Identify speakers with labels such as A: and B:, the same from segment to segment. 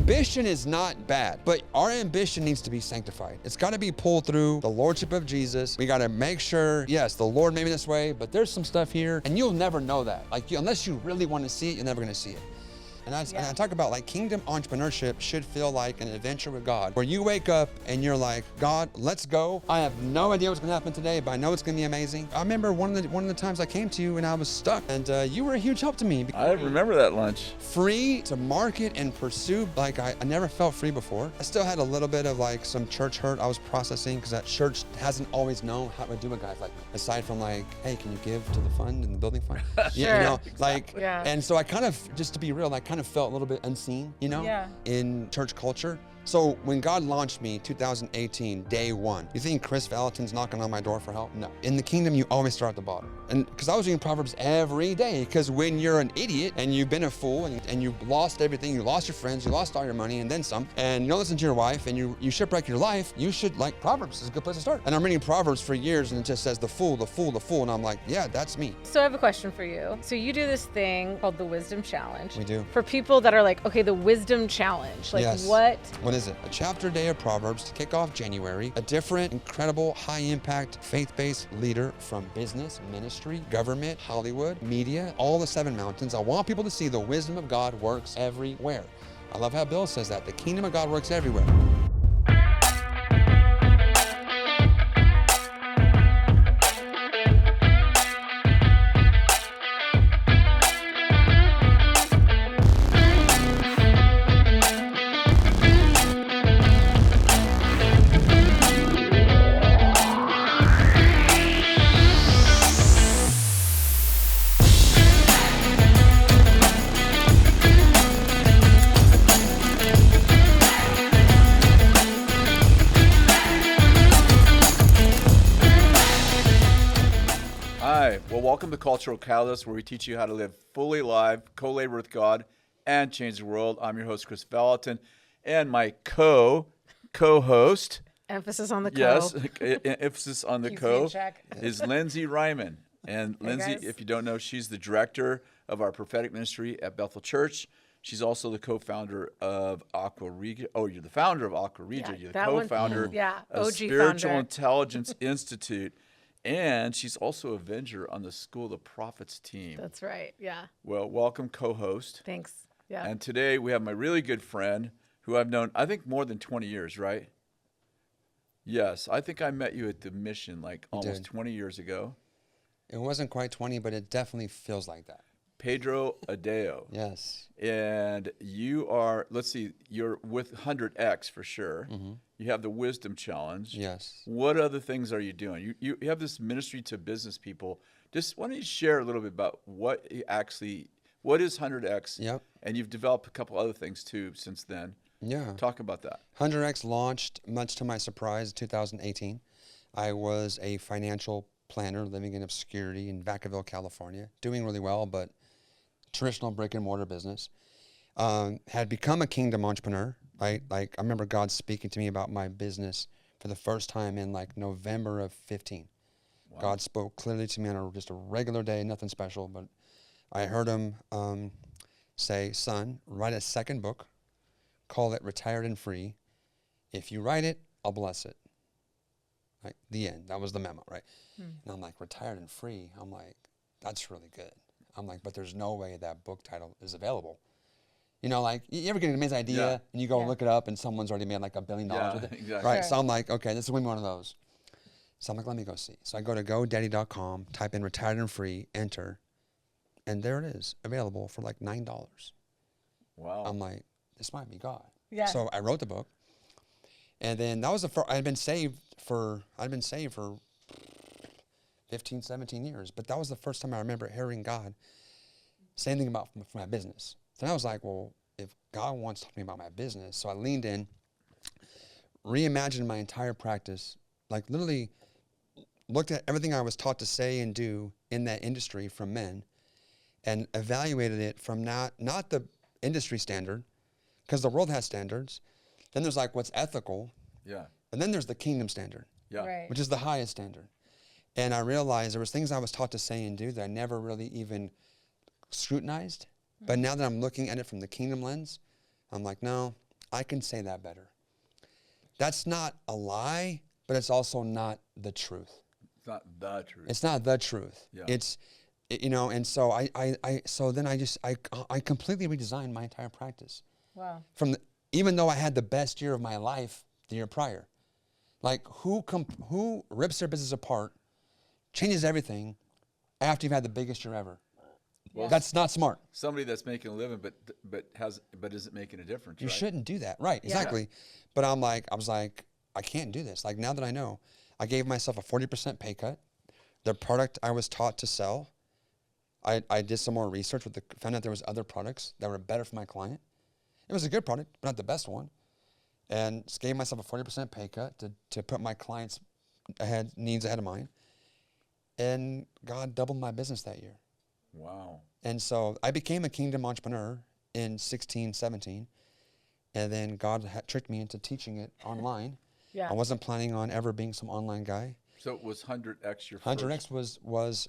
A: Ambition is not bad, but our ambition needs to be sanctified. It's got to be pulled through the lordship of Jesus. We got to make sure, yes, the Lord made me this way, but there's some stuff here, and you'll never know that. Like, unless you really want to see it, you're never going to see it. And I talk about, like, kingdom entrepreneurship should feel like an adventure with God, where you wake up and you're like, God, let's go. I have no idea what's gonna happen today, but I know it's gonna be amazing. I remember one of the times I came to you and I was stuck, and you were a huge help to me.
B: I remember that lunch.
A: Free to market and pursue, like I never felt free before. I still had a little bit of like some church hurt I was processing, because that church hasn't always known how to do a guy like me. Aside from like, hey, can you give to the fund and the building fund?
C: Sure.
A: Yeah, you know,
C: Exactly.
A: like, and so I kind of, just to be real, I kind of felt a little bit unseen, you know, in church culture. So when God launched me 2018, day one, you think Kris Vallotton's knocking on my door for help? No. In the kingdom, you always start at the bottom. And because I was reading Proverbs every day, because when you're an idiot and you've been a fool and you've lost everything, you lost your friends, you lost all your money and then some, and you don't listen to your wife and you shipwreck your life, you should, like, Proverbs is a good place to start. And I'm reading Proverbs for years and it just says the fool, the fool, the fool. And I'm like, yeah, that's me.
C: So I have a question for you. So you do this thing called the Wisdom Challenge.
A: We do.
C: For people that are like, okay, the Wisdom Challenge, like
A: Yes.
C: what?
A: What is it? A chapter day of Proverbs to kick off January. A different, incredible, high-impact, faith-based leader from business, ministry, government, Hollywood, media, all the 7 mountains. I want people to see the wisdom of God works everywhere. I love how Bill says that. The kingdom of God works everywhere.
B: Well, welcome to Cultural Catalyst, where we teach you how to live fully alive, co-labor with God, and change the world. I'm your host, Kris Vallotton, and my co-host,
C: Emphasis on the co.
B: yes, emphasis on the
C: Keeps
B: co,
C: me in check.
B: is Lindsay Ryman. And
C: Hey,
B: Lindsay,
C: guys.
B: if you don't know, she's the director of our prophetic ministry at Bethel Church. She's also the co-founder of Aqua Regia. Oh, you're the founder of Aqua Regia.
C: Yeah,
B: you're the
C: that one-
B: co-founder
C: yeah,
B: of
C: OG
B: Spiritual
C: founder.
B: Intelligence Institute. And she's also a venture on the School of Prophets team.
C: That's right. Yeah.
B: Well, welcome, co-host.
C: Thanks. Yeah.
B: And today we have my really good friend who I've known, I think, more than 20 years, right? Yes. I think I met you at the mission like almost 20 years ago.
A: It wasn't quite 20, but it definitely feels like that.
B: Pedro Adao.
A: Yes.
B: And you are, let's see, you're with 100X for sure.
A: Mm-hmm.
B: You have the Wisdom Challenge.
A: Yes.
B: What other things are you doing? You have this ministry to business people. Just why don't you share a little bit about what is 100X?
A: Yep.
B: And you've developed a couple other things too since then.
A: Yeah.
B: Talk about that.
A: 100X launched, much to my surprise, 2018. I was a financial planner living in obscurity in Vacaville, California, doing really well, but traditional brick and mortar business. Had become a kingdom entrepreneur, right? Like, I remember God speaking to me about my business for the first time in like November of 15. Wow. God spoke clearly to me on just a regular day, nothing special, but I heard him say, son, write a second book, call it Retired and Free. If you write it, I'll bless it. Like, the end. That was the memo, right? And I'm like, Retired and Free. I'm like, that's really good. I'm like, but there's no way that book title is available. You know, like, you ever get an amazing idea and you go look it up and someone's already made like $1 billion with it?
B: Exactly.
A: Right,
C: Sure.
A: so I'm like, okay, this is going to be one of those. So I'm like, let me go see. So I go to GoDaddy.com, type in Retired and Free, enter, and there it is, available for like $9.
B: Wow.
A: I'm like, this might be God.
C: Yeah.
A: So I wrote the book, and then that was the first. I'd been saved for 15, 17 years, but that was the first time I remember hearing God say anything about for my business. Then I was like, well, if God wants to talk to me about my business, so I leaned in, reimagined my entire practice, like literally looked at everything I was taught to say and do in that industry from men, and evaluated it from not the industry standard, because the world has standards. Then there's like what's ethical.
B: Yeah.
A: And then there's the kingdom standard,
B: Yeah.
C: Right.
A: which is the highest standard. And I realized there was things I was taught to say and do that I never really even scrutinized. But now that I'm looking at it from the kingdom lens, I'm like, no, I can say that better. That's not a lie, but it's also not the truth.
B: It's not the truth.
A: It's not the truth.
B: Yeah.
A: And so I completely redesigned my entire practice.
C: Wow.
A: Even though I had the best year of my life the year prior. Like, who rips their business apart, changes everything after you've had the biggest year ever? Well, that's not smart.
B: Somebody that's making a living, but isn't making a difference.
A: You
B: right?
A: shouldn't do that, right?
C: Yeah.
A: Exactly. But I was like, I can't do this. Like, now that I know, I gave myself a 40% pay cut. The product I was taught to sell, I did some more research found out there was other products that were better for my client. It was a good product, but not the best one. And just gave myself a 40% pay cut to put my clients' needs ahead of mine. And God doubled my business that year.
B: Wow.
A: And so I became a kingdom entrepreneur in 16, 17. And then God tricked me into teaching it online.
C: Yeah.
A: I wasn't planning on ever being some online guy.
B: So it was 100X your first?
A: 100X was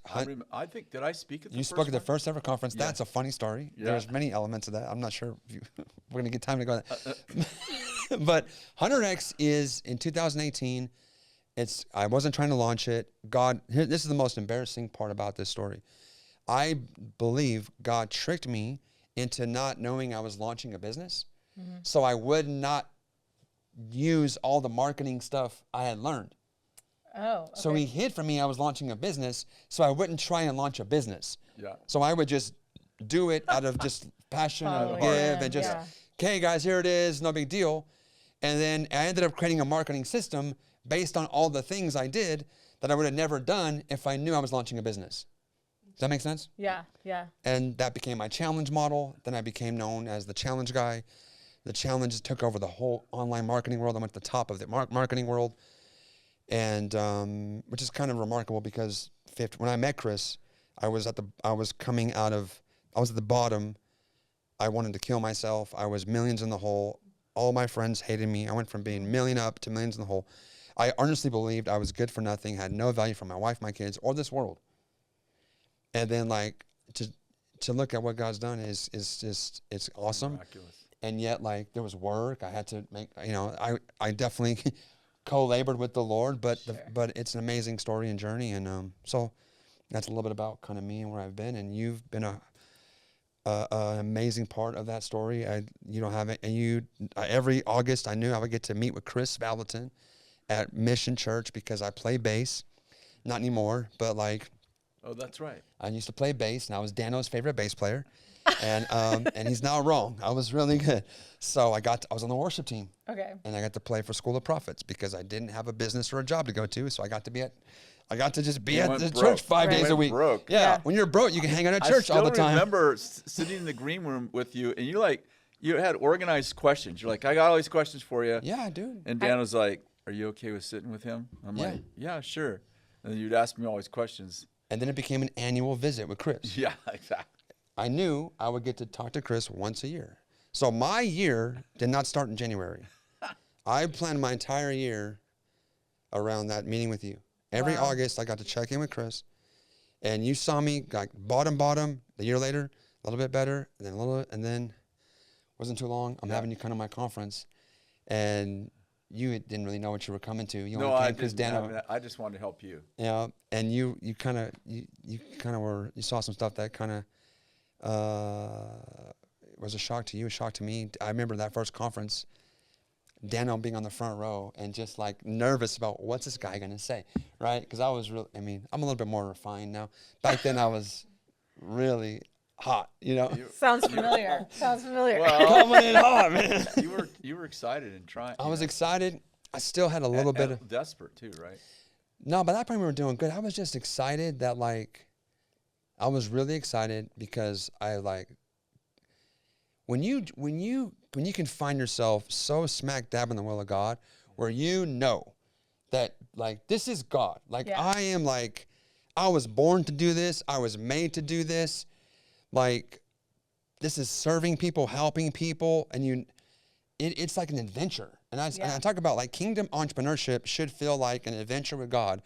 B: I think, did I speak at the
A: you
B: first
A: spoke at the
B: one?
A: first ever conference.
B: Yeah.
A: That's a funny story.
B: Yeah.
A: There's many elements of that. I'm not sure if we're going to get time to go there. But 100X is in 2018. I wasn't trying to launch it. This is the most embarrassing part about this story. I believe God tricked me into not knowing I was launching a business. Mm-hmm. So I would not use all the marketing stuff I had learned.
C: Oh, okay.
A: So he hid from me I was launching a business, so I wouldn't try and launch a business.
B: Yeah.
A: So I would just do it out of just passion and give and just, okay, guys, here it is, no big deal. And then I ended up creating a marketing system based on all the things I did that I would have never done if I knew I was launching a business. Does that make sense?
C: Yeah, yeah.
A: And that became my challenge model. Then I became known as the challenge guy. The challenge took over the whole online marketing world. I went to the top of the marketing world. And which is kind of remarkable because when I met Kris, I was at the bottom. I wanted to kill myself. I was millions in the hole. All my friends hated me. I went from being million up to millions in the hole. I earnestly believed I was good for nothing, had no value for my wife, my kids, or this world. And then like to look at what God's done is just, it's awesome.
B: Miraculous.
A: And yet like there was work. I had to make, I definitely co-labored with the Lord, but but it's an amazing story and journey. And so that's a little bit about kind of me and where I've been. And you've been an amazing part of that story. You don't have it. And every August I knew I would get to meet with Kris Vallotton at Mission Church because I play bass. Not anymore, but like.
B: Oh, that's right.
A: I used to play bass, and I was Dano's favorite bass player. And he's not wrong. I was really good. So I was on the worship team.
C: Okay.
A: And I got to play for School of Prophets because I didn't have a business or a job to go to. So I got to just be at the church 5 days a week.
B: Broke.
A: Yeah. When you're broke, you can hang out at church all the time.
B: I remember sitting in the green room with you, and you had organized questions. You're like, I got all these questions for you.
A: Yeah, dude.
B: And Dan was like, are you okay with sitting with him? I'm like, yeah, sure. And then you'd ask me all these questions.
A: And then it became an annual visit with Kris.
B: Yeah, exactly.
A: I knew I would get to talk to Kris once a year. So my year did not start in January. I planned my entire year around that meeting with you. Every August, I got to check in with Kris. And you saw me like bottom, the year later, a little bit better, and then wasn't too long. I'm having you come to my conference. And you didn't really know what you were coming to. You only came because Dano.
B: I just wanted to help you.
A: Yeah, and you saw some stuff that kind of was a shock to you, a shock to me. I remember that first conference, Dano being on the front row and just like nervous about what's this guy gonna say, right? Because I'm a little bit more refined now. Back then I was really hot,
C: Sounds familiar.
B: Well,
A: coming in hot, man.
B: You were excited and trying.
A: I was excited. I still had a little bit of
B: desperate too, right?
A: No, by that point we were doing good. I was just excited that I was really excited because when you can find yourself so smack dab in the will of God where you know that this is God. I was born to do this. I was made to do this. This is serving people, helping people, and it's like an adventure. And I talk about kingdom entrepreneurship should feel like an adventure with God,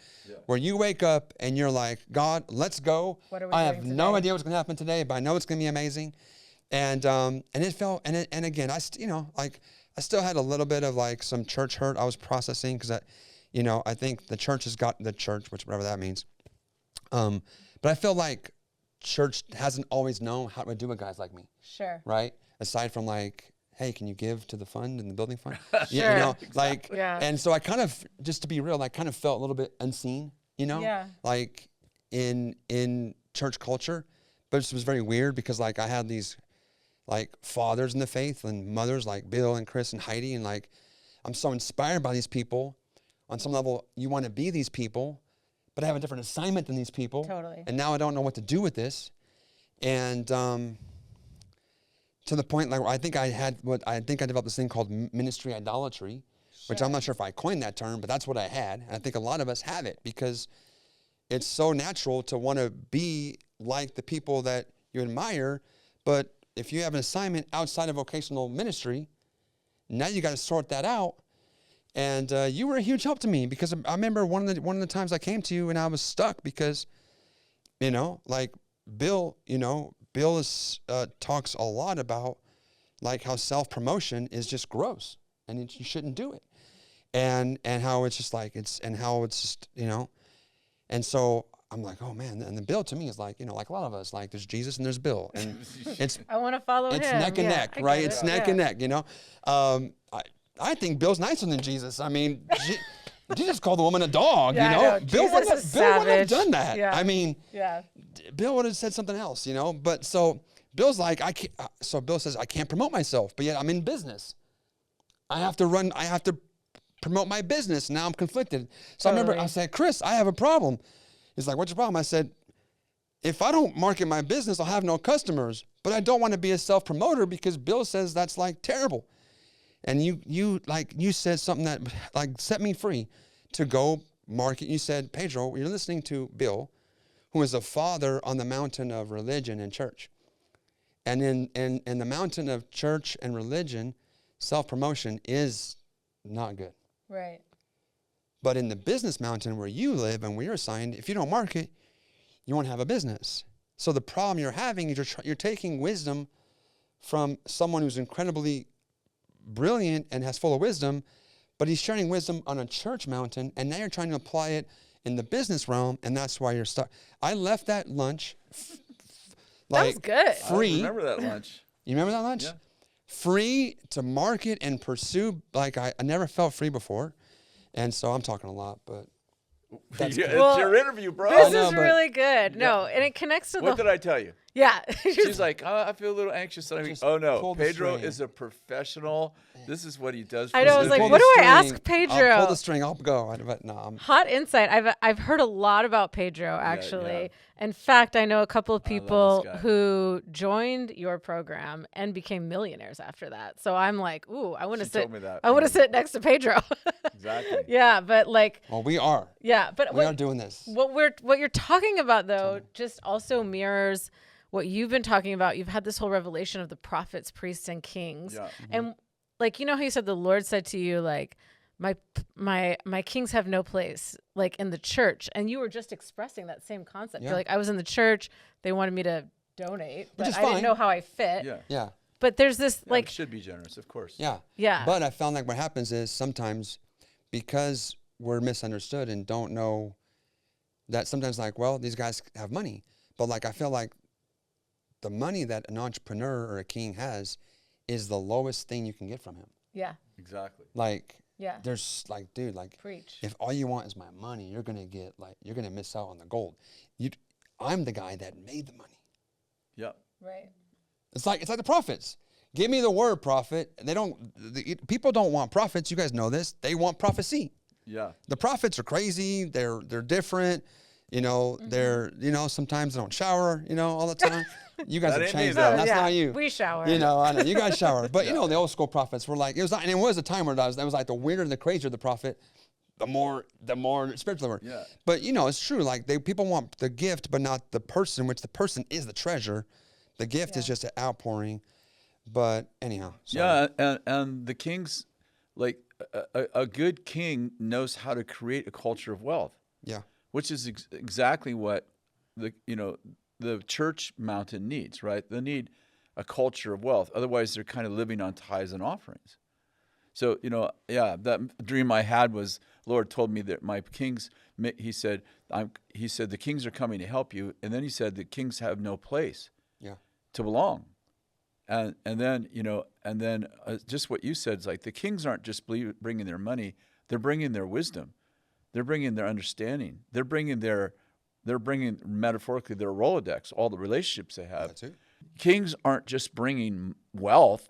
A: where you wake up and you're like, God, let's go.
C: What are we
A: I
C: doing
A: have
C: today?
A: no idea what's going to happen today, but I know it's going to be amazing. And it felt, and again, I still had a little bit of like some church hurt I was processing because I think the church has got the church, whatever that means. But I feel like church hasn't always known how to do with guys like me.
C: Sure.
A: Right? Aside from like, hey, can you give to the fund and the building fund?
C: Sure.
A: Like,
C: Yeah.
A: And so I kind of, just to be real, I kind of felt a little bit unseen,
C: Yeah.
A: like in church culture. But it was very weird because like I had these like fathers in the faith and mothers like Bill and Kris and Heidi. And like, I'm so inspired by these people. On some level, you want to be these people, but I have a different assignment than these people.
C: Totally.
A: And now I don't know what to do with this. And to the point like I think I developed this thing called ministry idolatry, which I'm not sure if I coined that term, but that's what I had. And I think a lot of us have it because it's so natural to want to be like the people that you admire. But if you have an assignment outside of vocational ministry, now you got to sort that out. And you were a huge help to me because I remember one of the times I came to you and I was stuck because, like Bill talks a lot about like how self-promotion is just gross and you shouldn't do it. And how it's just like, and so I'm like, oh man. And then Bill to me is like, like a lot of us, like there's Jesus and there's Bill and it's,
C: I want to follow him.
A: it's neck and neck, right? It's neck and neck, I think Bill's nicer than Jesus. I mean, Jesus called the woman a dog, Bill wouldn't have done that.
C: Yeah.
A: I mean,
C: yeah.
A: Bill would have said something else, But so Bill's like, so Bill says, I can't promote myself, but yet I'm in business. I have to promote my business. Now I'm conflicted. So I remember I said, Kris, I have a problem. He's like, what's your problem? I said, if I don't market my business, I'll have no customers, but I don't want to be a self-promoter because Bill says that's like terrible. And you said something that like set me free to go market. You said, Pedro, you're listening to Bill, who is a father on the mountain of religion and church. And in the mountain of church and religion, self-promotion is not good.
C: Right.
A: But in the business mountain where you live and where you're assigned, if you don't market, you won't have a business. So the problem you're having is you're taking wisdom from someone who's incredibly brilliant and has full of wisdom, but he's sharing wisdom on a church mountain, and now you're trying to apply it in the business realm, and that's why you're stuck. I left that lunch
C: that was good.
A: Free.
B: I remember that lunch.
A: You remember that lunch?
B: Yeah.
A: Free to market and pursue, like I never felt free before. And so I'm talking a lot, but that's
B: It's
A: good.
B: your interview, bro.
C: This
A: know,
C: is
A: but-
C: really good. No, and it connects to
B: What did I tell you?
C: Yeah.
B: She's like, oh, I feel a little anxious. And I'm like,
A: Just
B: oh no,
A: pull the
B: Pedro
A: string.
B: is a professional. This is what he does. For
C: I know, I was
B: a
C: like,
B: living.
C: what do I ask
A: I'll
C: Pedro?
A: pull the string. I'll go. But no,
C: Hot insight. I've heard a lot about Pedro actually.
B: yeah.
C: In fact, I know a couple of
B: I love
C: people
B: this guy.
C: who joined your program and became millionaires after that. So I'm like, ooh, I want to
B: She
C: sit.
B: told me that.
C: I want to sit next to Pedro.
B: Exactly.
C: Yeah, but like,
A: well, we are.
C: yeah, but
A: We are doing this.
C: what you're talking about though just also mirrors what you've been talking about. You've had this whole revelation of the prophets, priests, and kings.
B: Yeah.
C: And like, how you said the Lord said to you, like, my kings have no place like in the church. And you were just expressing that same concept.
A: Yeah.
C: You're like, I was in the church, they wanted me to donate,
A: Which
C: but
A: is
C: I didn't
A: fine.
C: know how I fit.
B: Yeah.
A: Yeah.
C: But there's this
B: Yeah,
C: like,
B: we should be generous, of course.
A: Yeah.
C: yeah.
A: But I found like what happens is sometimes because we're misunderstood and don't know that sometimes like, well, these guys have money. But like, I feel like the money that an entrepreneur or a king has is the lowest thing you can get from him.
C: Yeah.
B: Exactly.
A: Like,
C: Yeah.
A: there's like, dude, like,
C: Preach.
A: if all you want is my money, you're gonna miss out on the gold. I'm the guy that made the money.
B: Yeah.
C: Right.
A: It's like the prophets. Give me the word, prophet. People don't want prophets. You guys know this. They want prophecy.
B: Yeah.
A: The prophets are crazy. They're different. They're sometimes they don't shower. All the time. You guys
B: That
A: have
B: ain't me,
A: changed
B: though.
A: that. That's
C: yeah.
A: not you.
C: We shower.
A: I know you guys shower, but the old school prophets were like it was a time where that was like the weirder and the crazier the prophet, the more spiritual they were.
B: Yeah.
A: But it's true. Like people want the gift, but not the person, which the person is the treasure. The gift is just an outpouring. But anyhow.
B: Yeah, and the kings, like a good king knows how to create a culture of wealth.
A: Yeah.
B: Which is exactly what the church mountain needs, right? They need a culture of wealth. Otherwise, they're kind of living on tithes and offerings. So, that dream I had was, Lord told me that my kings, he said, the kings are coming to help you. And then he said, the kings have no place to belong. And then just what you said is like, the kings aren't just bringing their money, they're bringing their wisdom. They're bringing their understanding. They're bringing metaphorically their Rolodex, all the relationships they have.
A: That's it.
B: Kings aren't just bringing wealth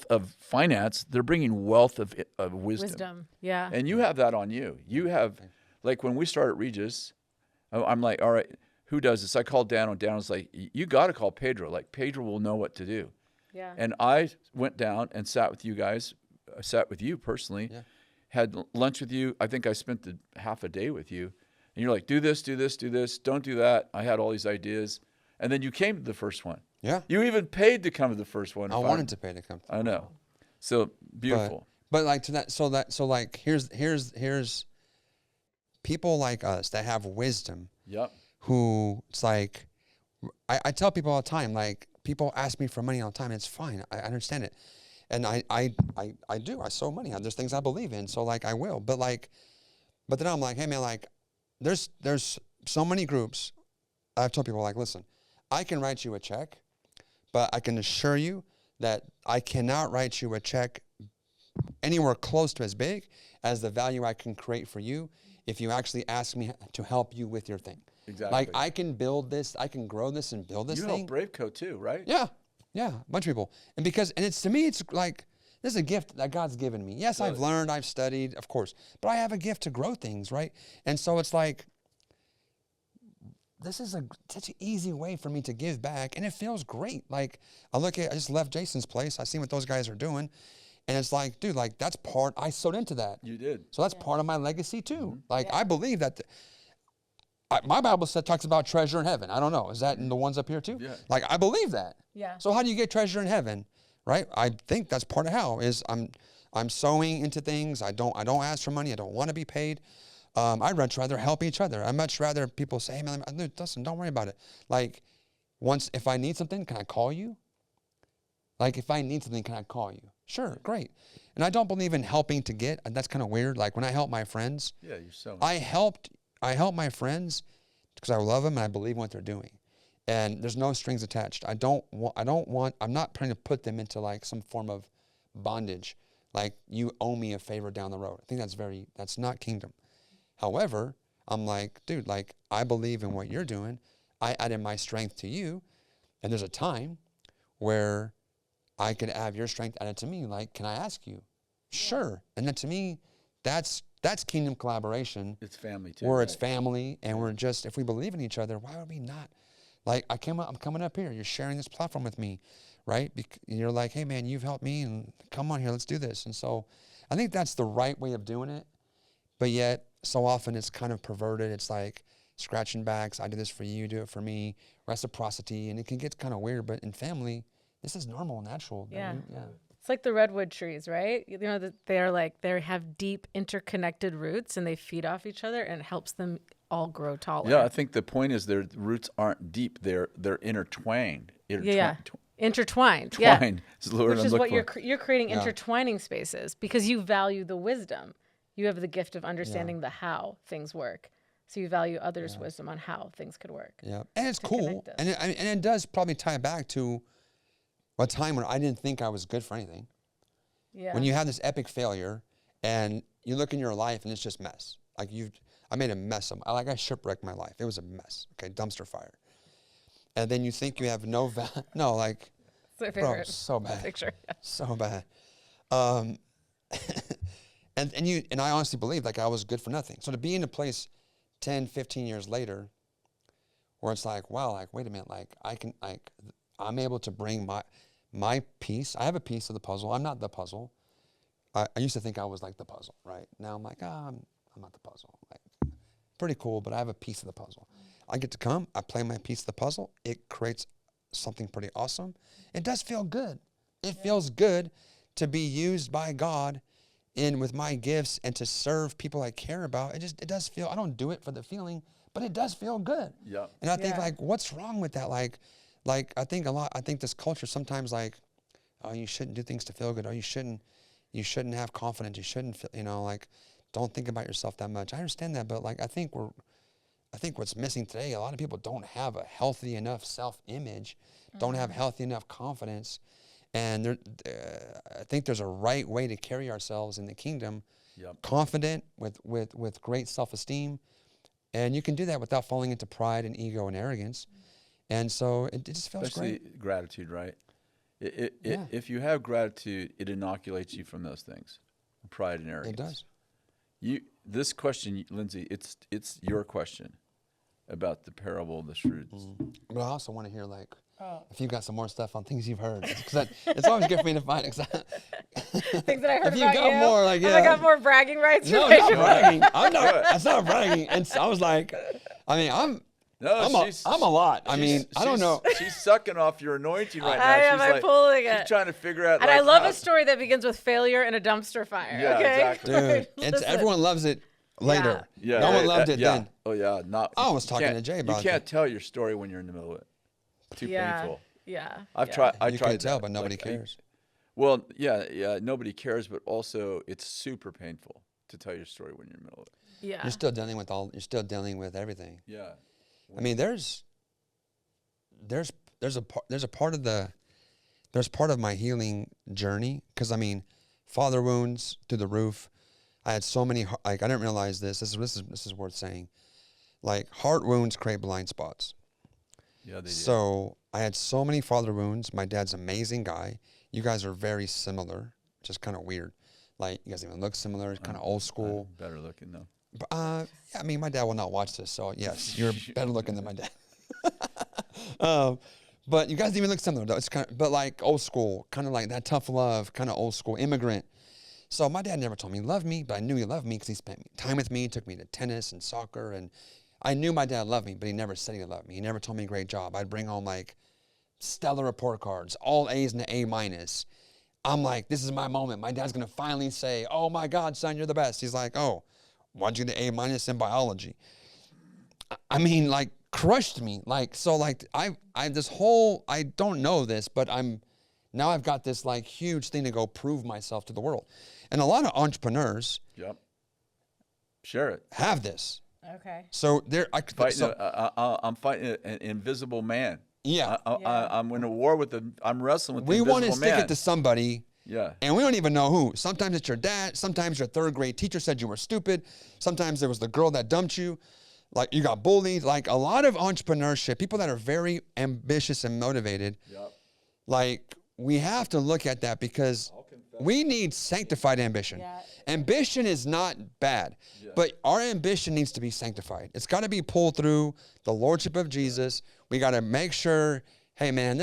B: of finance. They're bringing wealth of wisdom.
C: Yeah.
B: And you have that on you. You have, like when we started Regis, I'm like, all right, who does this? I called Dan, and Dan was like, you got to call Pedro. Like Pedro will know what to do.
C: Yeah.
B: And I went down and sat with you guys. I sat with you personally. Yeah. Had lunch with you. I think I spent half a day with you. And you're like, do this, do this, do this. Don't do that. I had all these ideas. And then you came to the first one.
A: Yeah.
B: You even paid to come to the first one.
A: I wanted to pay to come.
B: I know. So beautiful.
A: But like to that, so like here's people like us that have wisdom.
B: Yep.
A: Who it's like, I tell people all the time, like people ask me for money all the time. And it's fine. I understand it. And I do. I sow money. There's things I believe in. So like I will. But then I'm like, hey man, like there's so many groups. I've told people like, listen, I can write you a check, but I can assure you that I cannot write you a check anywhere close to as big as the value I can create for you if you actually ask me to help you with your thing.
B: Exactly.
A: Like I can build this, I can grow this and build this thing.
B: You help Braveco too, right?
A: Yeah. Yeah, a bunch of people. And it's to me, it's like, this is a gift that God's given me. Yes, I've learned, I've studied, of course, but I have a gift to grow things, right? And so it's like, this is such an easy way for me to give back, and it feels great. Like, I just left Jason's place, I see what those guys are doing, and it's like, dude, like, that's I sewed into that.
B: You did.
A: So that's part of my legacy too. Mm-hmm. Like, I believe that, my Bible talks about treasure in heaven. I don't know. Is that in the ones up here too?
B: Yeah.
A: Like, I believe that.
C: Yeah.
A: So how do you get treasure in heaven, right? I think that's part of how is I'm sowing into things. I don't ask for money. I don't want to be paid. I'd much rather help each other. I'd much rather people say, hey man, listen, don't worry about it. Like, if I need something, can I call you? Like, if I need something, can I call you? Sure, great. And I don't believe in helping to get, and that's kind of weird. Like, when I help my friends,
B: you're so.
A: I help my friends because I love them and I believe in what they're doing. And there's no strings attached. I'm not trying to put them into like some form of bondage. Like, you owe me a favor down the road. I think that's not kingdom. However, I'm like, dude, like, I believe in what you're doing. I added my strength to you. And there's a time where I could have your strength added to me. Like, can I ask you? Sure. And then to me, that's kingdom collaboration.
B: It's family too.
A: Where it's family, and we're just, if we believe in each other, why would we not? Like, I'm coming up here. You're sharing this platform with me, right? You're like, hey man, you've helped me, and come on here, let's do this. And so I think that's the right way of doing it. But yet, so often it's kind of perverted. It's like scratching backs. I do this for you, do it for me. Reciprocity, and it can get kind of weird. But in family, this is normal, natural.
C: Yeah.
A: Yeah.
C: It's like the redwood trees, right? You know, that they have deep interconnected roots and they feed off each other, and it helps them all grow taller.
B: Yeah, I think the point is their roots aren't deep. They're intertwined.
C: Intertwined.
B: Twined.
C: Yeah.
B: Which
C: is what you're creating intertwining spaces because you value the wisdom. You have the gift of understanding the how things work. So you value others' wisdom on how things could work.
A: Yeah, and it's cool. And it does probably tie back to a time when I didn't think I was good for anything. Yeah. When you have this epic failure and you look in your life and it's just mess. Like I made a mess of I shipwrecked my life. It was a mess. Okay, dumpster fire. And then you think you have no like bro, so bad. Picture. Yeah. So bad. And I honestly believe like I was good for nothing. So to be in a place 10, 15 years later where it's like, wow, like wait a minute, like I'm able to bring my piece. I have a piece of the puzzle. I'm not the puzzle. I used to think I was like the puzzle, right? Now I'm like, I'm not the puzzle. Like, pretty cool, but I have a piece of the puzzle. I get to come, I play my piece of the puzzle. It creates something pretty awesome. It does feel good. It feels good to be used by God with my gifts and to serve people I care about. It does feel, I don't do it for the feeling, but it does feel good.
B: Yeah.
A: And I think like, what's wrong with that? Like like, I think this culture sometimes like, oh, you shouldn't do things to feel good. Oh, you shouldn't have confidence. You shouldn't feel, like, don't think about yourself that much. I understand that, but like, I think what's missing today, a lot of people don't have a healthy enough self-image, don't have healthy enough confidence. And I think there's a right way to carry ourselves in the kingdom, confident with great self-esteem. And you can do that without falling into pride and ego and arrogance. And so it just feels
B: Especially
A: great.
B: gratitude, right? If you have gratitude, it inoculates you from those things, pride and arrogance.
A: It does.
B: This question, Lindsay, it's your question about the parable of the shrewds.
A: But I also want to hear, like, if you've got some more stuff on things you've heard. Because it's always good for me to find.
C: Things that I heard
A: if you
C: about
A: got
C: you.
A: more, like,
C: Have I got more bragging rights?
A: No, not bragging. I'm not. That's not bragging. And I was like, I mean, I'm a lot. I mean, I don't know.
B: She's sucking off your anointing right now.
C: I am. I'm pulling it.
B: She's trying to figure out.
C: And I love a story that begins with failure in a dumpster fire.
B: Yeah,
C: okay?
B: exactly.
A: Dude, everyone loves it later.
B: Yeah.
A: No one loved it then.
B: Oh yeah,
A: I was talking to Jay about it.
B: You can't tell your story when you're in the middle of it. Too painful.
C: Yeah.
B: I've tried.
A: You can tell, but nobody cares.
B: Well, yeah, nobody cares, but also it's super painful to tell your story when you're in the middle of it.
C: Yeah.
A: You're still dealing with everything.
B: Yeah.
A: I mean, there's part of my healing journey, because I mean, father wounds through the roof. I had so many, like, I didn't realize this. This is worth saying. Like, heart wounds create blind spots.
B: Yeah, they do.
A: So I had so many father wounds. My dad's an amazing guy. You guys are very similar, which is kind of weird. Like, you guys even look similar. It's kind of old school.
B: I'm better looking though.
A: Yeah, I mean, my dad will not watch this, so yes, you're better looking than my dad. But you guys even look similar though. It's kind of, but like old school, kind of like that tough love, kind of old school immigrant. So my dad never told me he loved me, but I knew he loved me because he spent time with me, took me to tennis and soccer, and I knew my dad loved me, but he never said he loved me. He never told me great job. I'd bring home like stellar report cards, all A's and an A-. I'm like, this is my moment. My dad's gonna finally say, "Oh my God, son, you're the best." He's like, "Oh, why'd you get an A- in biology?" I mean, like, crushed me. Like, so like I don't know this, but now I've got this like huge thing to go prove myself to the world. And a lot of entrepreneurs
B: share it.
A: have this.
C: Okay.
A: So
B: I'm fighting an invisible man.
A: Yeah.
B: I'm in a war with I'm wrestling with the
A: we
B: invisible
A: want to stick
B: man.
A: it to somebody.
B: Yeah.
A: And we don't even know who. Sometimes it's your dad. Sometimes your third grade teacher said you were stupid. Sometimes there was the girl that dumped you. Like, you got bullied. Like, a lot of entrepreneurship, people that are very ambitious and motivated, like, we have to look at that because we need sanctified ambition.
C: Yeah.
A: Ambition is not bad, but our ambition needs to be sanctified. It's got to be pulled through the lordship of Jesus. We got to make sure, hey, man,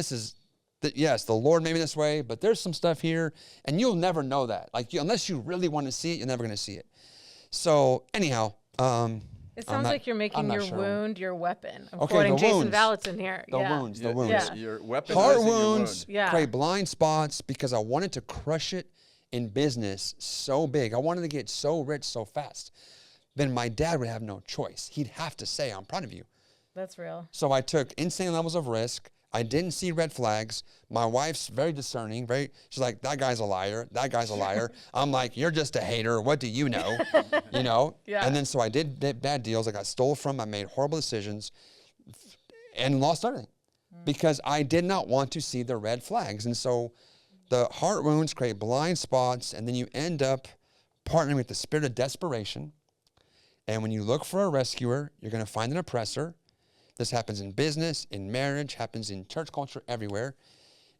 A: yes, the Lord made me this way, but there's some stuff here, and you'll never know that. Like, unless you really want to see it, you're never going to see it. So, anyhow,
C: it sounds like you're making your wound your weapon. I'm
A: Okay,
C: quoting
A: the
C: Jason
A: wounds.
C: Vallotton here.
A: The wounds.
C: Yeah.
B: Your weapon
A: Heart
B: lies in your
A: wounds
B: wound.
A: create blind spots because I wanted to crush it in business so big. I wanted to get so rich so fast. Then my dad would have no choice. He'd have to say, "I'm proud of you."
C: That's real.
A: So I took insane levels of risk. I didn't see red flags. My wife's very discerning. She's like, "That guy's a liar. That guy's a liar." I'm like, "You're just a hater. What do you know?" You know?
C: Yeah.
A: And then so I did bad deals. I got stole from. I made horrible decisions and lost everything because I did not want to see the red flags. And so the heart wounds create blind spots, and then you end up partnering with the spirit of desperation. And when you look for a rescuer, you're going to find an oppressor. This happens in business, in marriage, happens in church culture, everywhere.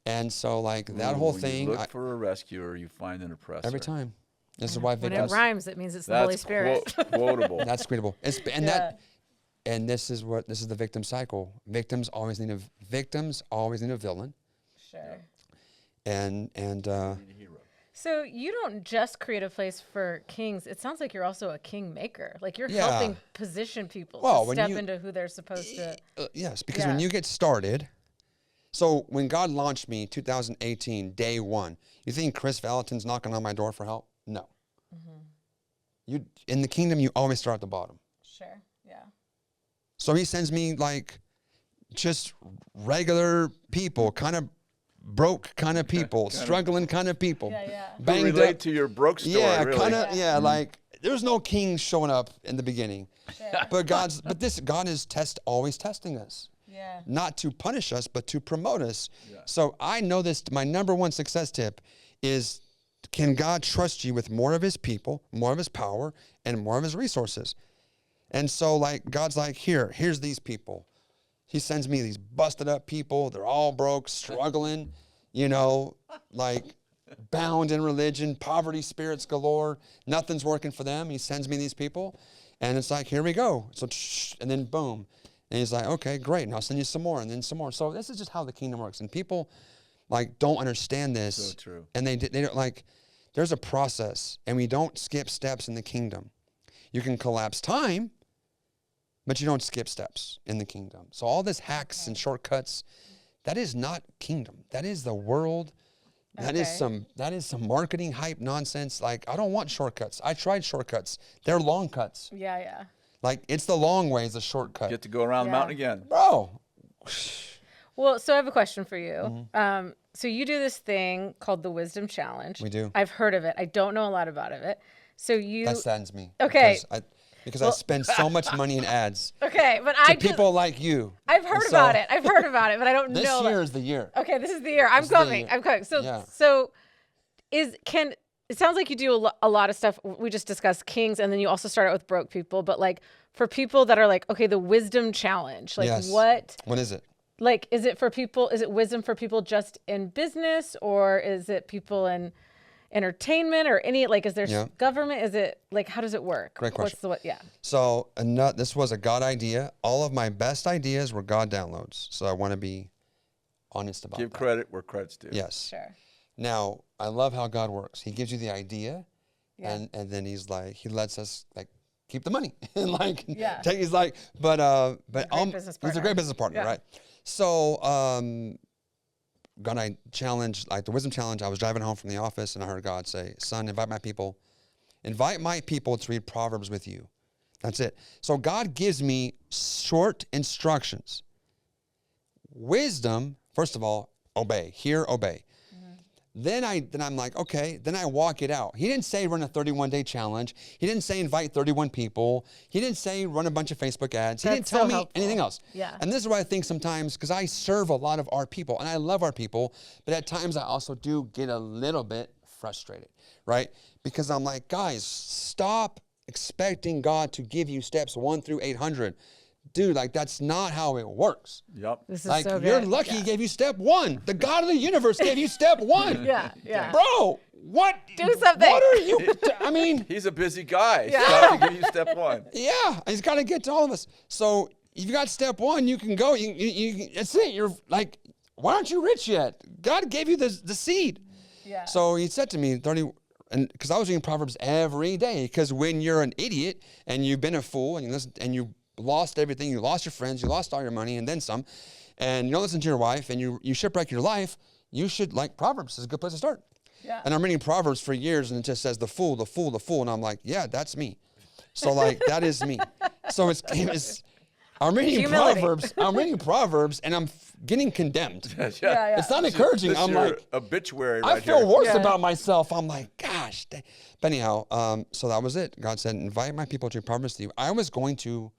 A: And so, like, that whole thing.
B: When you look for a rescuer, you find an oppressor.
A: Every time. This is why
C: When
A: victims.
C: it rhymes, it means it's the Holy Spirit.
B: Quotable.
A: That's quotable. And this is the victim cycle. Victims always need a villain.
C: Sure.
A: And
C: So you don't just create a place for kings. It sounds like you're also a king maker. Like, you're helping position people to step into who they're supposed to.
A: Yes, because when you get started, so when God launched me 2018, day one, you think Kris Vallotton's knocking on my door for help? No. You in the kingdom, you always start at the bottom.
C: Sure. Yeah.
A: So he sends me like just regular people, kind of broke kind of people, struggling kind of people.
B: Who relate to your broke story, really.
A: kind of, like there's no king showing up in the beginning. But God is always testing us. Not to punish us, but to promote us. So I know this, my number one success tip is, can God trust you with more of his people, more of his power, and more of his resources? And so like, God's like, here's these people. He sends me these busted up people. They're all broke, struggling, like bound in religion, poverty spirits galore. Nothing's working for them. He sends me these people. And it's like, here we go. So, and then boom. And he's like, okay, great. And I'll send you some more and then some more. So this is just how the kingdom works. And people like don't understand this.
B: So true.
A: And they don't like, there's a process and we don't skip steps in the kingdom. You can collapse time, but you don't skip steps in the kingdom. So all this hacks and shortcuts, that is not kingdom. That is the world. That is some marketing hype nonsense. Like, I don't want shortcuts. I tried shortcuts. They're long cuts.
C: Yeah.
A: Like, it's the long way is a shortcut.
B: Get to go around the mountain again.
A: Bro.
C: Well, so I have a question for you. So you do this thing called the Wisdom Challenge.
A: We do.
C: I've heard of it. I don't know a lot about it. So
A: That saddens me.
C: Okay.
A: Because I spend so much money in ads.
C: Okay, but
A: people like you.
C: I've heard about it, but I don't know.
A: This year is the year.
C: Okay, this is the year. I'm coming. So it sounds like you do a lot of stuff. We just discussed kings, and then you also start out with broke people. But like for people that are like, okay, the Wisdom Challenge, like what
A: is it?
C: Like, is it for people? Is it wisdom for people just in business, or is it people in entertainment, or any, like, is there government? Is it like, how does it work?
A: Great question.
C: So
A: this was a God idea. All of my best ideas were God downloads. So I want to be honest about that.
B: Give credit where credit's due.
A: Yes.
C: Sure.
A: Now, I love how God works. He gives you the idea, and then he's like, he lets us like keep the money and like he's like, but he's a great business partner, right? So God, I challenged, like the Wisdom Challenge, I was driving home from the office and I heard God say, son, invite my people to read Proverbs with you. That's it. So God gives me short instructions. Wisdom, first of all, obey. Hear, obey. Then I'm like, okay, then I walk it out. He didn't say run a 31-day challenge. He didn't say invite 31 people. He didn't say run a bunch of Facebook ads. He didn't tell me anything else.
C: Yeah.
A: And this is what I think sometimes, because I serve a lot of our people, and I love our people, but at times I also do get a little bit frustrated, right? Because I'm like, guys, stop expecting God to give you steps 1 through 800. Dude, like, that's not how it works.
B: Yep.
C: This is
A: like,
C: so
A: you're
C: good.
A: lucky he gave you step 1. The God of the universe gave you step 1.
C: Yeah.
A: Bro, what?
C: Do something.
A: What are you? I mean.
B: He's a busy guy. Yeah. He's got to give you step 1.
A: Yeah, he's got to get to all of us. So if you got step 1, you can go. You that's it. You're like, why aren't you rich yet? God gave you the seed.
C: Yeah.
A: So he said to me, and because I was reading Proverbs every day, because when you're an idiot and you've been a fool and you listen and you lost everything, you lost your friends, you lost all your money and then some, and you don't listen to your wife and you shipwreck your life, you should, like, Proverbs is a good place to start.
C: Yeah.
A: And I'm reading Proverbs for years and it just says the fool, and I'm like, yeah, that's me. So like, that is me. So I'm reading Proverbs and I'm getting condemned.
C: Yeah.
A: It's not encouraging.
B: This
A: I'm like,
B: obituary
A: I
B: right
A: feel
B: here.
A: worse about myself. I'm like, gosh. But anyhow, so that was it. God said, invite my people to read Proverbs to you. I was going to,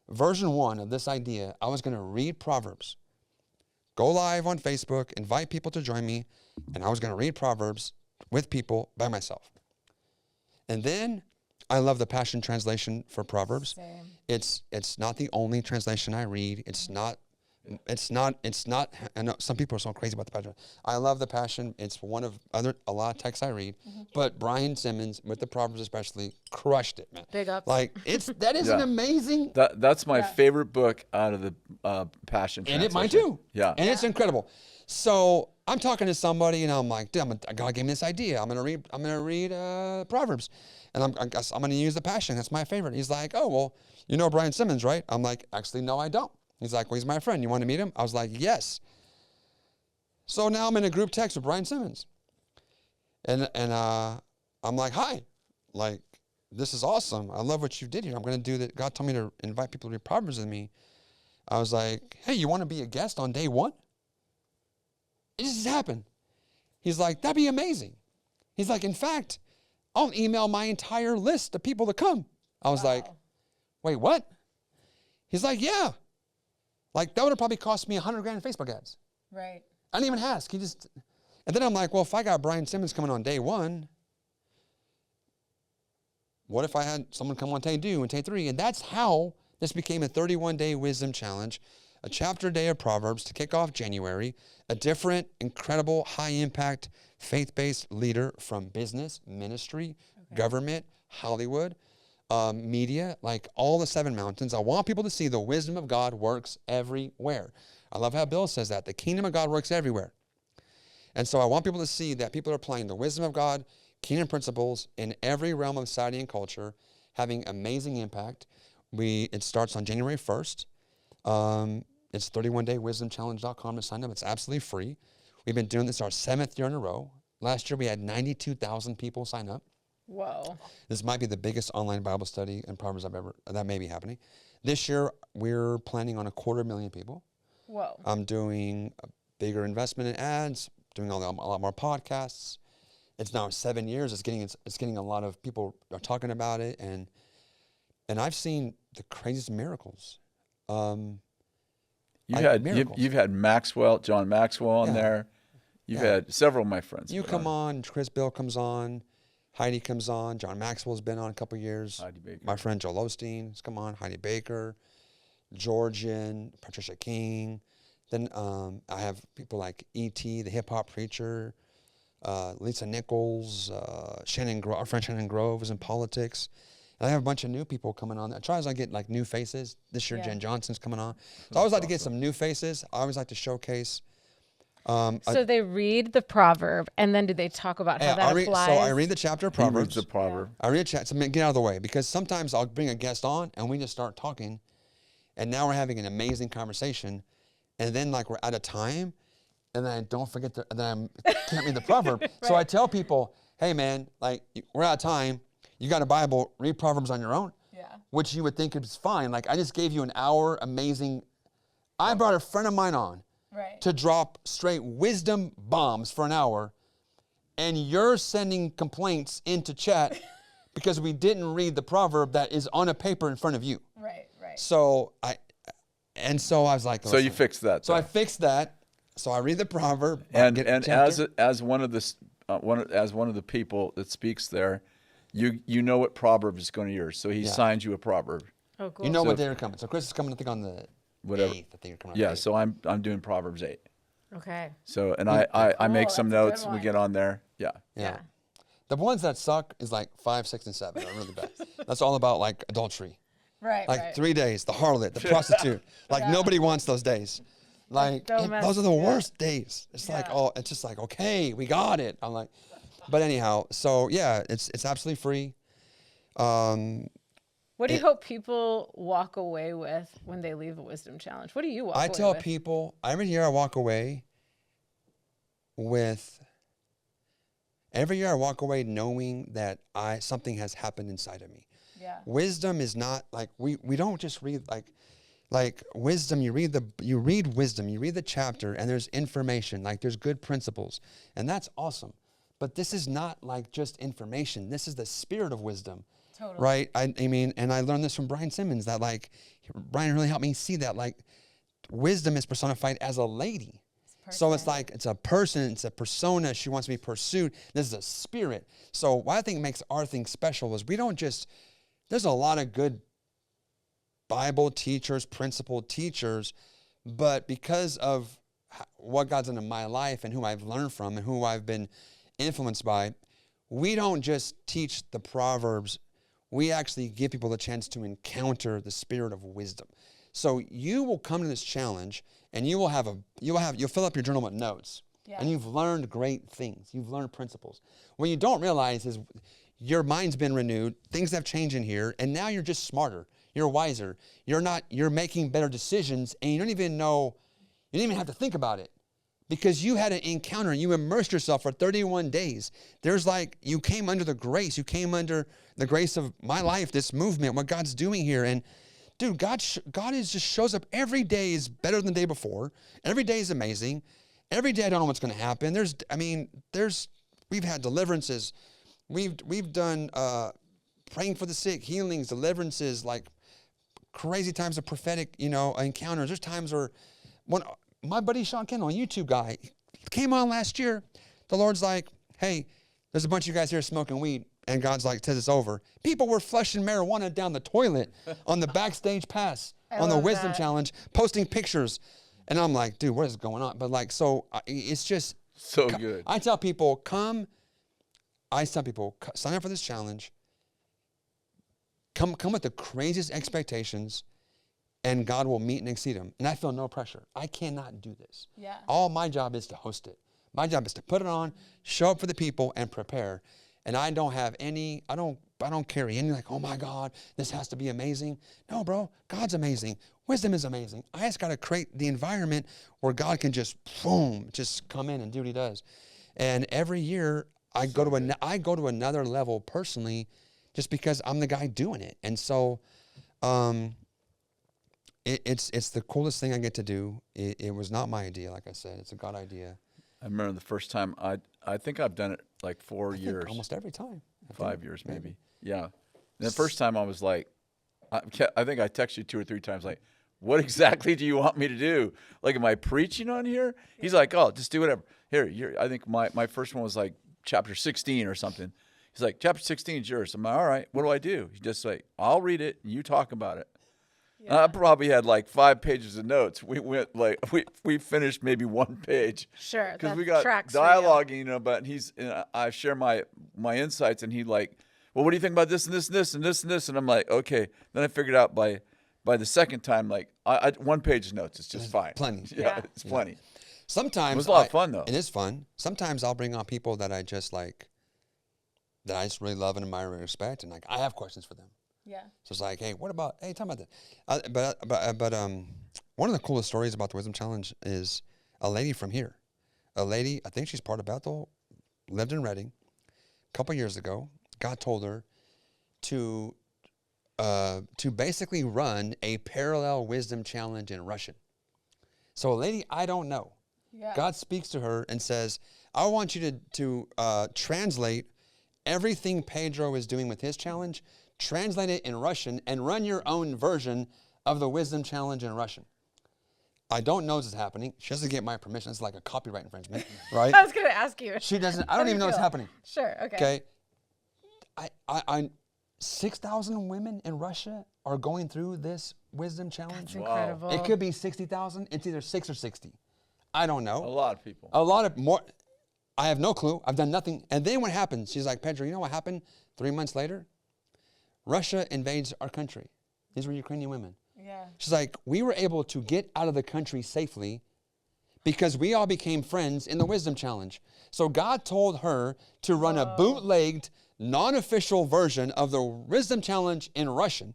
A: version 1 of this idea, I was going to read Proverbs, go live on Facebook, invite people to join me, and I was going to read Proverbs with people by myself. And then I love the Passion Translation for Proverbs.
C: Same.
A: It's not the only translation I read. It's not, I know some people are so crazy about the Passion. I love the Passion. It's one of a lot of texts I read. But Brian Simmons, with the Proverbs especially, crushed it, man.
C: Big ups.
A: Like, that is an amazing.
B: That's my favorite book out of the Passion Translation.
A: And it mine too.
B: Yeah.
A: And it's incredible. So I'm talking to somebody and I'm like, dude, God gave me this idea. I'm gonna read Proverbs. And I'm going to use the Passion. That's my favorite. He's like, oh, well, you know Brian Simmons, right? I'm like, actually, no, I don't. He's like, well, he's my friend. You want to meet him? I was like, yes. So now I'm in a group text with Brian Simmons. And I'm like, hi. Like, this is awesome. I love what you did here. I'm going to do that. God told me to invite people to read Proverbs with me. I was like, hey, you want to be a guest on day 1? It just happened. He's like, that'd be amazing. He's like, in fact, I'll email my entire list of people to come. I was like, wait, what? He's like, yeah. Like, that would have probably cost me $100,000 in Facebook ads.
C: Right.
A: I didn't even ask. And then I'm like, well, if I got Brian Simmons coming on day 1, what if I had someone come on day 2 and day 3? And that's how this became a 31-day wisdom challenge, a chapter a day of Proverbs to kick off January, a different, incredible, high-impact, faith-based leader from business, ministry, government, Hollywood, media, like all the 7 mountains. I want people to see the wisdom of God works everywhere. I love how Bill says that. The kingdom of God works everywhere. And so I want people to see that people are applying the wisdom of God, kingdom principles in every realm of society and culture, having amazing impact. It starts on January 1st. It's 31daywisdomchallenge.com to sign up. It's absolutely free. We've been doing this our 7th year in a row. Last year we had 92,000 people sign up.
C: Whoa.
A: This might be the biggest online Bible study in Proverbs that may be happening. This year we're planning on 250,000 people.
C: Whoa.
A: I'm doing a bigger investment in ads, doing a lot more podcasts. It's now 7 years. It's getting a lot of people are talking about it, and I've seen the craziest miracles.
B: You've had Maxwell, John Maxwell on there. You've had several of my friends.
A: You come on, Kris Bill comes on, Heidi comes on, John Maxwell's been on a couple years.
B: Heidi Baker.
A: My friend Joel Osteen's come on, Heidi Baker, Georgian, Patricia King. Then I have people like E.T., the hip hop preacher, Lisa Nichols, our friend Shannon Grove is in politics. And I have a bunch of new people coming on. I try as I get like new faces. This year, Jen Johnson's coming on. So I always like to get some new faces. I always like to showcase.
C: So they read the proverb, and then do they talk about how that applies?
A: So I read the chapter of Proverbs.
B: He reads the proverb.
A: I read a chapter, so get out of the way, because sometimes I'll bring a guest on, and we just start talking, and now we're having an amazing conversation, and then like we're out of time, and then I don't forget then I can't read the proverb. Right. So I tell people, hey man, like we're out of time. You got a Bible, read Proverbs on your own, which you would think is fine. Like I just gave you an hour, amazing. I brought a friend of mine on to drop straight wisdom bombs for an hour, and you're sending complaints into chat because we didn't read the proverb that is on a paper in front of you.
C: Right.
A: So I was like,
B: so you fixed that.
A: So I fixed that. So I read the proverb.
B: And as one of the people that speaks there, you know what proverb is going to yours. So he signs you a proverb.
C: Oh, cool.
A: You know what day you're coming. So Kris is coming, I think, on the 8th. I think you're coming on the 8th.
B: So I'm doing Proverbs 8.
C: Okay.
B: So and I make some notes. We get on there. Yeah.
A: The ones that suck is like 5, 6, and 7 are really bad. That's all about like adultery.
C: Right.
A: Like 3 days, the harlot, the prostitute. Like nobody wants those days. Like those are the worst days. It's like, it's just like, okay, we got it. I'm like, but anyhow, so yeah, it's absolutely free.
C: What do you hope people walk away with when they leave a wisdom challenge? What do you walk away with?
A: I tell people every year I walk away knowing that something has happened inside of me.
C: Yeah.
A: Wisdom is not like we don't just read like wisdom. You read wisdom, you read the chapter, and there's information, like there's good principles, and that's awesome. But this is not like just information. This is the spirit of wisdom. Totally. Right? I mean, and I learned this from Brian Simmons, that like, Brian really helped me see that like wisdom is personified as a lady. So it's like, it's a person, it's a persona. She wants to be pursued. This is a spirit. So what I think makes our thing special is there's a lot of good Bible teachers, principled teachers, but because of what God's done in my life and who I've learned from and who I've been influenced by, we don't just teach the Proverbs. We actually give people the chance to encounter the spirit of wisdom. So you will come to this challenge and you'll fill up your journal with notes. Yeah. And you've learned great things. You've learned principles. What you don't realize is your mind's been renewed, things have changed in here, and now you're just smarter. You're wiser. You're making better decisions, and you don't even have to think about it. Because you had an encounter, you immersed yourself for 31 days. You came under the grace. You came under the grace of my life, this movement, what God's doing here. And dude, God just shows up every day is better than the day before. Every day is amazing. Every day I don't know what's going to happen. We've had deliverances. We've done praying for the sick, healings, deliverances, like crazy times of prophetic, encounters. There's times where when my buddy Sean Kendall, a YouTube guy, came on last year, the Lord's like, hey, there's a bunch of you guys here smoking weed. And God's like, says it's over. People were flushing marijuana down the toilet on the backstage pass, on the Wisdom Challenge, posting pictures. And I'm like, dude, what is going on? But like, so it's just.
B: So good.
A: I tell people, sign up for this challenge. Come with the craziest expectations, and God will meet and exceed them. And I feel no pressure. I cannot do this.
C: Yeah.
A: All my job is to host it. My job is to put it on, show up for the people, and prepare. And I don't carry any like, oh my God, this has to be amazing. No, bro, God's amazing. Wisdom is amazing. I just got to create the environment where God can just, boom, just come in and do what he does. And every year I go to another level personally just because I'm the guy doing it. And so it's the coolest thing I get to do. It was not my idea, like I said. It's a God idea.
B: I remember the first time I think I've done it like 4 years.
A: Almost every time.
B: 5 years maybe. Yeah. And the first time I was like, I think I texted you 2 or 3 times like, what exactly do you want me to do? Like, am I preaching on here? He's like, oh, just do whatever. Here, I think my first one was like chapter 16 or something. He's like, chapter 16 is yours. I'm like, all right, what do I do? He's just like, I'll read it and you talk about it. Yeah. I probably had like 5 pages of notes. We went like we finished maybe 1 page.
C: Sure,
B: because we got dialoguing, but I share my insights, and he like, well, what do you think about this and this and this and this and this? And I'm like, okay. Then I figured out by the second time, like 1 page of notes is just fine.
A: Plenty.
B: Yeah, it's plenty.
A: Sometimes
B: it was a lot of fun though.
A: It is fun. Sometimes I'll bring on people that I just like, that I just really love and admire and respect, and like I have questions for them.
C: Yeah. So
A: it's like, hey, talk about that. But one of the coolest stories about the Wisdom Challenge is a lady from here. A lady, I think she's part of Bethel, lived in Reading. A couple years ago, God told her to basically run a parallel Wisdom Challenge in Russian. So a lady I don't know. Yeah. God speaks to her and says, I want you to translate everything Pedro is doing with his challenge, translate it in Russian, and run your own version of the Wisdom Challenge in Russian. I don't know this is happening. She doesn't get my permission. It's like a copyright infringement, right?
C: I was going to ask you.
A: She doesn't. I don't even know what's happening.
C: Sure. Okay.
A: Okay. 6,000 women in Russia are going through this Wisdom Challenge.
C: That's incredible.
A: It could be 60,000. It's either 6 or 60. I don't know.
B: A lot of people.
A: A lot of more. I have no clue. I've done nothing. And then what happens? She's like, Pedro, you know what happened 3 months later? Russia invades our country. These were Ukrainian women.
C: Yeah.
A: She's like, we were able to get out of the country safely because we all became friends in the Wisdom Challenge. So God told her to run a bootlegged, non-official version of the Wisdom Challenge in Russian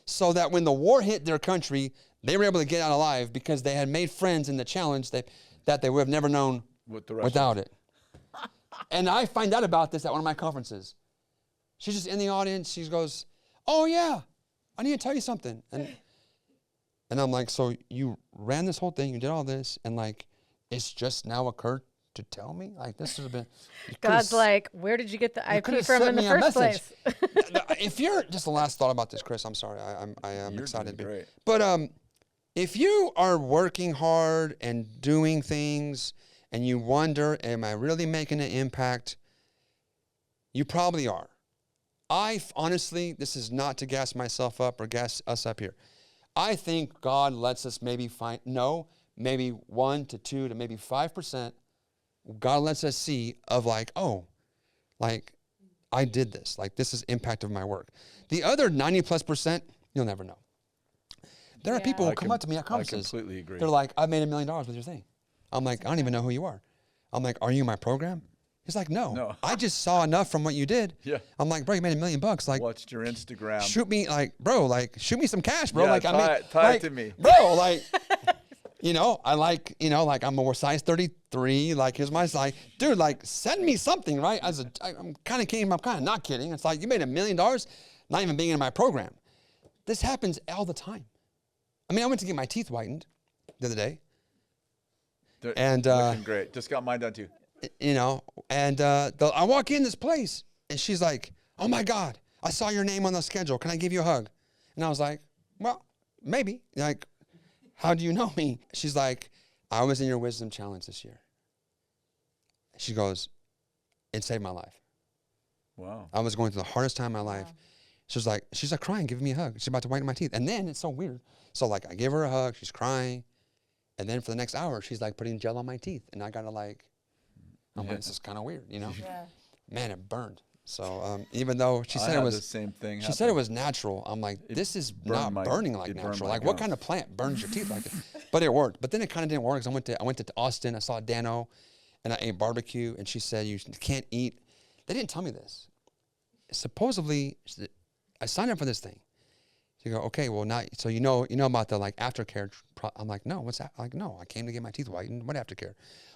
A: so that when the war hit their country, they were able to get out alive because they had made friends in the challenge that they would have never known without it. And I find out about this at one of my conferences. She's just in the audience. She goes, oh, yeah, I need to tell you something. And I'm like, so you ran this whole thing, you did all this, and like, it's just now occurred to tell me? Like, this has been...
C: God's like, where did you get the IP from in the first place?
A: If you're... Just the last thought about this, Kris, I'm sorry. I am excited.
B: Great.
A: But if you are working hard and doing things and you wonder, am I really making an impact? You probably are. Honestly, this is not to gas myself up or gas us up here. I think God lets us maybe maybe 1 to 2 to maybe 5%. God lets us see of like, oh, like I did this. Like this is impact of my work. The other 90+%, you'll never know. There are people who come up to me at conferences.
B: I completely agree.
A: They're like, I've made $1 million with your thing. I'm like, I don't even know who you are. I'm like, are you in my program? He's like, no. I just saw enough from what you did.
B: Yeah.
A: I'm like, bro, you made $1 million. Like,
B: watched your Instagram.
A: Shoot me, like, bro, like, shoot me some cash, bro.
B: Yeah,
A: like,
B: tie it to me,
A: bro. Like, I like, like, I'm a size 33. Like, here's my size, dude. Like, send me something, right? I'm kind of kidding. I'm kind of not kidding. It's like you made $1 million, not even being in my program. This happens all the time. I mean, I went to get my teeth whitened the other day.
B: They're
A: and
B: looking great. Just got mine done too.
A: You know, and I walk in this place, and she's like, "Oh my God, I saw your name on the schedule. Can I give you a hug?" And I was like, "Well, maybe." Like, how do you know me? She's like, "I was in your wisdom challenge this year." She goes, "It saved my life."
B: Wow.
A: I was going through the hardest time in my life. Wow. She's like crying, giving me a hug. She's about to whiten my teeth. And then it's so weird. So like I give her a hug, she's crying. And then for the next hour, she's like putting gel on my teeth. And I gotta like, I'm like, this is kind of weird, you know?
C: Yeah.
A: Man, it burned. So even though she said it was
B: the same thing.
A: She said it was natural. I'm like, this is not burning like natural. Like what kind of plant burns your teeth like this? But it worked. But then it kind of didn't work because I went to Austin, I saw Dano, and I ate barbecue, and she said you can't eat. They didn't tell me this. Supposedly, I signed up for this thing. So you go, okay, well now, so you know about the like aftercare. I'm like, no, what's that? Like, no, I came to get my teeth whitened. What aftercare?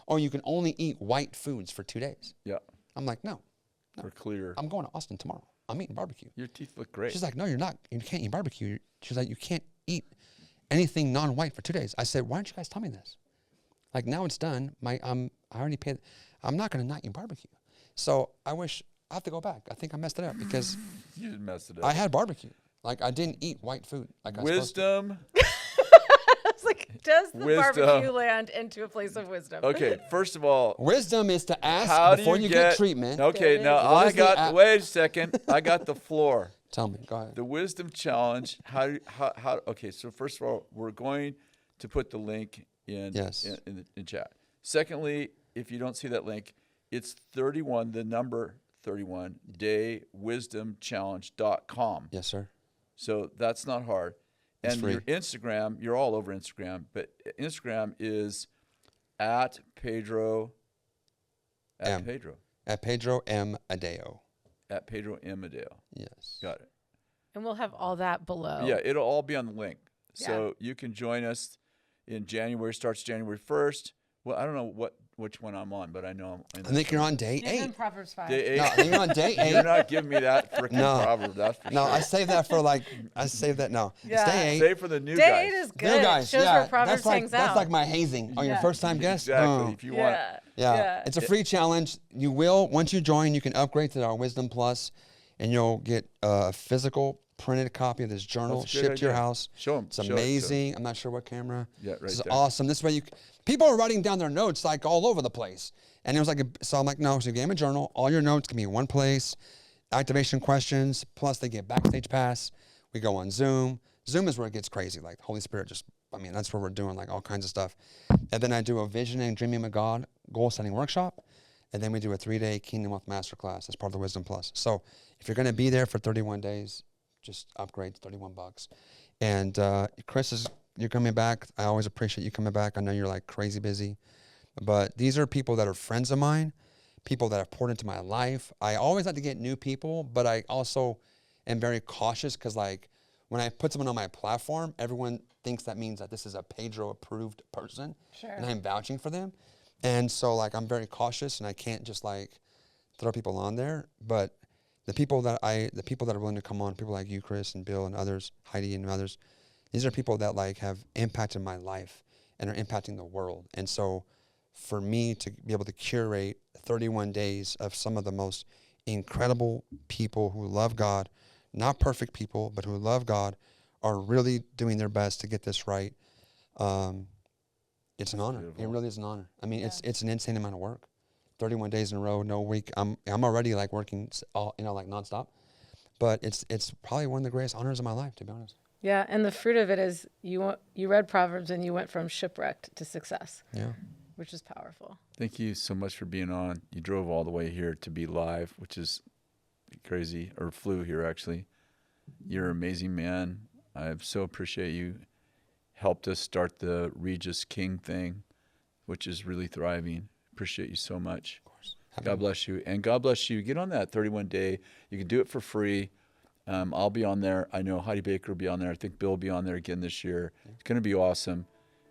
A: Oh, you can only eat white foods for 2 days.
B: Yeah.
A: I'm like, no.
B: For clear.
A: I'm going to Austin tomorrow. I'm eating barbecue.
B: Your teeth look great.
A: She's like, no, you're not. You can't eat barbecue. She's like, you can't eat anything non-white for 2 days. I said, why didn't you guys tell me this? Like now it's done. I already paid. I'm not going to not eat barbecue. So I have to go back. I think I messed it up because
B: you messed it up.
A: I had barbecue. Like I didn't eat white food. Like
B: wisdom.
C: It's like, does the barbecue land into a place of wisdom?
B: Okay, first of all,
A: wisdom is to ask before you get treatment.
B: Okay, now wait a second. I got the floor.
A: Tell me, go ahead.
B: The wisdom challenge. How? Okay, so first of all, we're going to put the link in chat. Secondly, if you don't see that link, it's 31, the number 31, daywisdomchallenge.com.
A: Yes, sir.
B: So that's not hard. And your Instagram, you're all over Instagram, but Instagram is at Pedro. At
A: Pedro M. Adao.
B: At Pedro M. Adao.
A: Yes.
B: Got it.
C: And we'll have all that below.
B: Yeah, it'll all be on the link. So you can join us in January. Starts January 1st. Well, I don't know which one I'm on, but I know
A: I think you're on day 8.
C: In Proverbs 5.
B: Day 8.
A: No, I think you're on day 8.
B: You're not giving me that freaking proverb, that's for sure.
A: No, I saved that for no.
C: Yeah.
A: It's day 8.
B: Save for the new guys.
C: Day 8 is good.
A: New guys,
C: Shows where Proverbs hangs out.
A: That's like my hazing on your first time guest.
B: Exactly. If you want.
A: Yeah. It's a free challenge. You will, once you join, you can upgrade to our Wisdom Plus, and you'll get a physical printed copy of this journal shipped to your house.
B: Show them.
A: It's amazing. I'm not sure what camera.
B: Yeah, right.
A: This is awesome. This way people are writing down their notes like all over the place. And it was like, so I'm like, no, so you gave them a journal. All your notes can be in one place. Activation questions, plus they get backstage pass. We go on Zoom. Zoom is where it gets crazy. Like Holy Spirit that's where we're doing like all kinds of stuff. And then I do a vision and dreaming of God goal setting workshop. And then we do a 3-day Kingdom Wealth Masterclass as part of the Wisdom Plus. So if you're going to be there for 31 days, just upgrade to $31. And Kris, you're coming back. I always appreciate you coming back. I know you're like crazy busy. But these are people that are friends of mine, people that have poured into my life. I always like to get new people, but I also am very cautious because like when I put someone on my platform, everyone thinks that means that this is a Pedro approved person.
C: Sure.
A: And I'm vouching for them. And so like I'm very cautious and I can't just like throw people on there. But the people that are willing to come on, people like you, Kris, and Bill and others, Heidi and others, these are people that like have impacted my life and are impacting the world. And so for me to be able to curate 31 days of some of the most incredible people who love God, not perfect people, but who love God, are really doing their best to get this right. It's an honor. Beautiful. It really is an honor. I mean, it's an insane amount of work. 31 days in a row, no week. I'm already like working, like nonstop. But it's probably one of the greatest honors of my life, to be honest.
C: Yeah, and the fruit of it is you read Proverbs and you went from shipwrecked to success.
A: Yeah.
C: Which is powerful.
B: Thank you so much for being on. You drove all the way here to be live, which is crazy, or flew here actually. You're an amazing man. I so appreciate you. Helped us start the Regis King thing, which is really thriving. Appreciate you so much.
A: Of course.
B: God bless you. And God bless you. Get on that 31 day. You can do it for free. I'll be on there. I know Heidi Baker will be on there. I think Bill will be on there again this year. It's going to be awesome.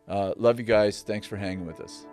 B: Love you guys. Thanks for hanging with us.